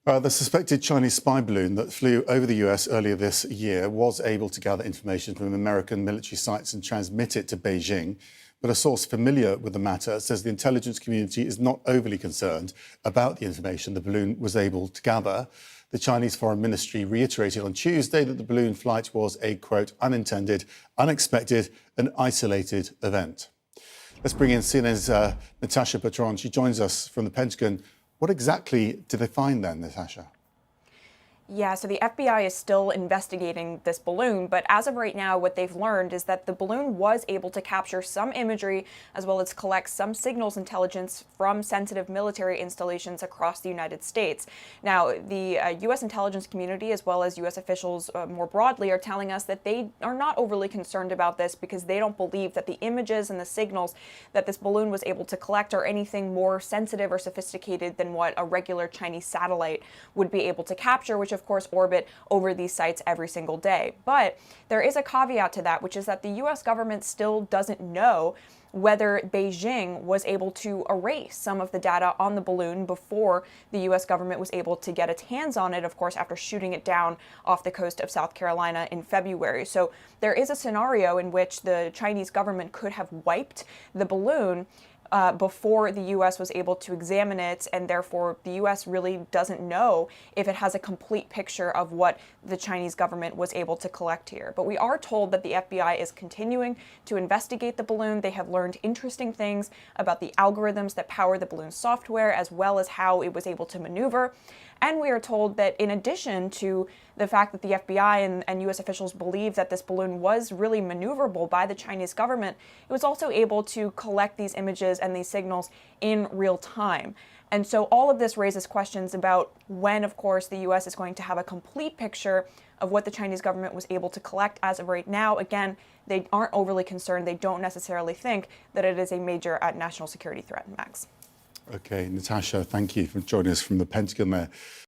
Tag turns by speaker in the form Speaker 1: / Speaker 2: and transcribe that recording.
Speaker 1: The suspected Chinese spy balloon that flew over the US earlier this year was able to gather information from American military sites and transmit it to Beijing. But a source familiar with the matter says the intelligence community is not overly concerned about the information the balloon was able to gather. The Chinese Foreign Ministry reiterated on Tuesday that the balloon flight was a, quote, unintended, unexpected and isolated event. Let's bring in CNN's Natasha Patron. She joins us from the Pentagon. What exactly did they find then, Natasha?
Speaker 2: Yeah, so the FBI is still investigating this balloon, but as of right now, what they've learned is that the balloon was able to capture some imagery as well as collect some signals intelligence from sensitive military installations across the United States. Now, the U.S. intelligence community, as well as U.S. officials more broadly, are telling us that they are not overly concerned about this because they don't believe that the images and the signals that this balloon was able to collect are anything more sensitive or sophisticated than what a regular Chinese satellite would be able to capture, which of course orbit over these sites every single day. But there is a caveat to that, which is that the US government still doesn't know whether Beijing was able to erase some of the data on the balloon before the US government was able to get its hands on it, of course, after shooting it down off the coast of South Carolina in February. So there is a scenario in which the Chinese government could have wiped the balloon before the U.S. was able to examine it, and therefore the U.S. really doesn't know if it has a complete picture of what the Chinese government was able to collect here. But we are told that the FBI is continuing to investigate the balloon. They have learned interesting things about the algorithms that power the balloon software, as well as how it was able to maneuver. And we are told that in addition to the fact that the FBI and U.S. officials believe that this balloon was really maneuverable by the Chinese government, it was also able to collect these images and these signals in real time. And so all of this raises questions about when, of course, the U.S. is going to have a complete picture of what the Chinese government was able to collect. As of right now, again, they aren't overly concerned. They don't necessarily think that it is a major national security threat, Max.
Speaker 1: OK, Natasha, thank you for joining us from the Pentagon there.